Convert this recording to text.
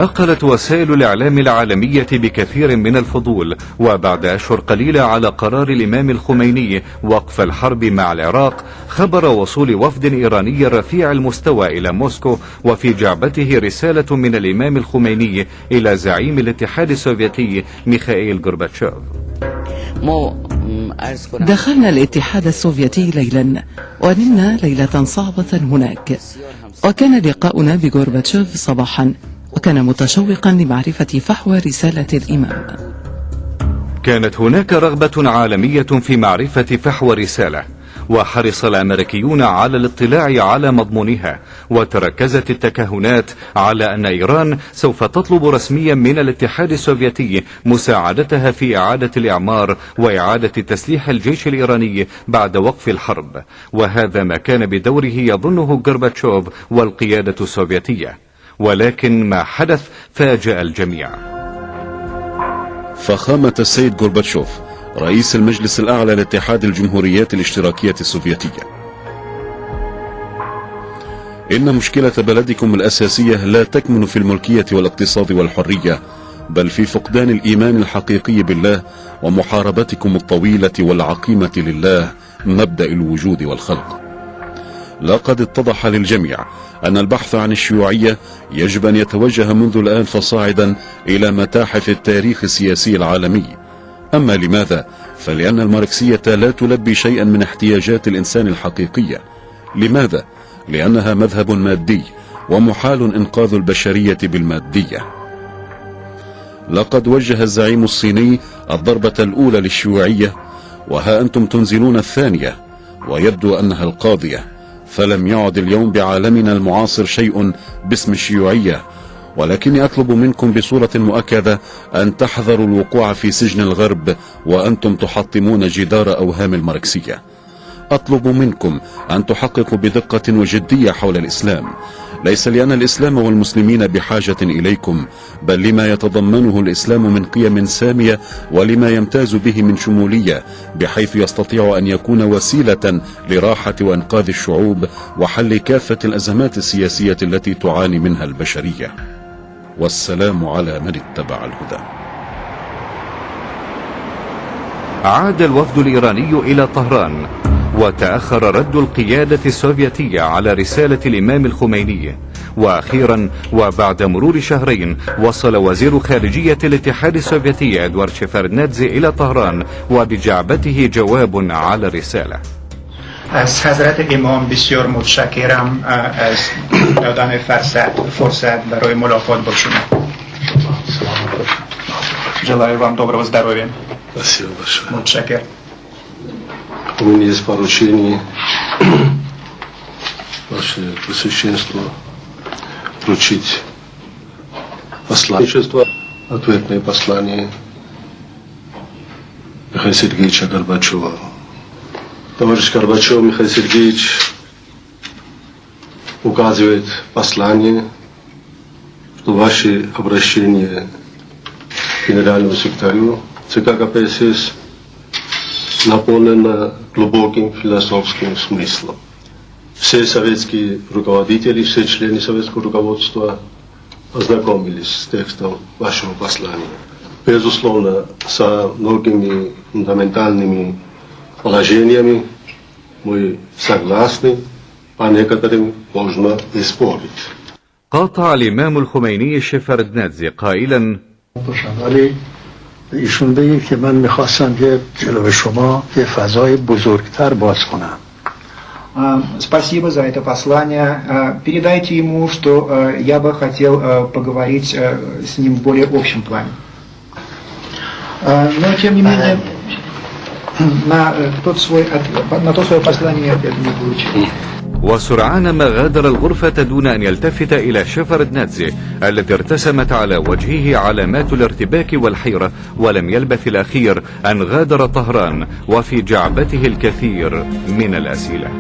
أقلت وسائل الإعلام العالمية بكثير من الفضول، وبعد أشهر قليلة على قرار الإمام الخميني وقف الحرب مع العراق، خبر وصول وفد إيراني رفيع المستوى إلى موسكو، وفي جعبته رسالة من الإمام الخميني إلى زعيم الاتحاد السوفيتي ميخائيل غورباتشوف. دخلنا الاتحاد السوفيتي ليلا ونمنا ليلة صعبة هناك، وكان لقاؤنا بغورباتشوف صباحا، وكان متشوقا لمعرفة فحوى رسالة الإمام. كانت هناك رغبة عالمية في معرفة فحوى الرسالة، وحرص الأمريكيون على الاطلاع على مضمونها، وتركزت التكهنات على أن إيران سوف تطلب رسميا من الاتحاد السوفيتي مساعدتها في إعادة الإعمار وإعادة تسليح الجيش الإيراني بعد وقف الحرب، وهذا ما كان بدوره يظنه غورباتشوف والقيادة السوفيتية. ولكن ما حدث فاجأ الجميع. فخامة السيد غورباتشوف رئيس المجلس الأعلى لاتحاد الجمهوريات الاشتراكية السوفيتية، إن مشكلة بلدكم الأساسية لا تكمن في الملكية والاقتصاد والحرية، بل في فقدان الإيمان الحقيقي بالله ومحاربتكم الطويلة والعقيمة لله مبدأ الوجود والخلق. لقد اتضح للجميع أن البحث عن الشيوعية يجب أن يتوجه منذ الآن فصاعدا إلى متاحف التاريخ السياسي العالمي. أما لماذا؟ فلأن الماركسية لا تلبي شيئا من احتياجات الإنسان الحقيقية. لماذا؟ لأنها مذهب مادي، ومحال إنقاذ البشرية بالمادية. لقد وجه الزعيم الصيني الضربة الأولى للشيوعية، وها أنتم تنزلون الثانية، ويبدو أنها القاضية. فلم يعد اليوم بعالمنا المعاصر شيء باسم الشيوعية، ولكني أطلب منكم بصورة مؤكدة أن تحذروا الوقوع في سجن الغرب وأنتم تحطمون جدار أوهام الماركسية. أطلب منكم أن تحققوا بدقة وجدية حول الإسلام، ليس لأن الإسلام والمسلمين بحاجة إليكم، بل لما يتضمنه الإسلام من قيم سامية ولما يمتاز به من شمولية، بحيث يستطيع أن يكون وسيلة لراحة وإنقاذ الشعوب وحل كافة الأزمات السياسية التي تعاني منها البشرية. والسلام على من اتبع الهدى. عاد الوفد الإيراني إلى طهران، وتأخر رد القيادة السوفيتية على رسالة الإمام الخميني، وأخيرا وبعد مرور شهرين وصل وزير خارجية الاتحاد السوفيتي إدوارد شيفاردنادزي إلى طهران، وبجعبته جواب على الرسالة. از حضرت امام بسیار متشکرم از دادن فرصت برای ملاقات با شما. Желаю вам доброго здоровья. Спасибо большое. Мутшакер. У меня есть поручение ваше Пресвященство вручить посланничество, ответное послание Михаила Сергеевича Горбачева. Товарищ Горбачев Михаил Сергеевич указывает послание, что ваше обращение к генеральному секретарю ЦК КПСС наполнено глубоким философским смыслом. Все советские руководители, все члены советского руководства ознакомились с текстом вашего послания. Безусловно, со многими фундаментальными положениями мы согласны, по некоторым можно и спорить. قاطع الإمام الخميني شيفاردنادزي قائلا: ایشون بگه که من میخواستم که جلو شما یه فضای بزرگتر باز کنم. Спасибо за это послание. Передайте ему, что я бы хотел поговорить с ним в более общем плане. Но тем не менее, на то свое послание я ответ не получил. وسرعان ما غادر الغرفة دون أن يلتفت إلى شيفاردنادزي الذي ارتسمت على وجهه علامات الارتباك والحيرة، ولم يلبث الأخير أن غادر طهران وفي جعبته الكثير من الأسئلة.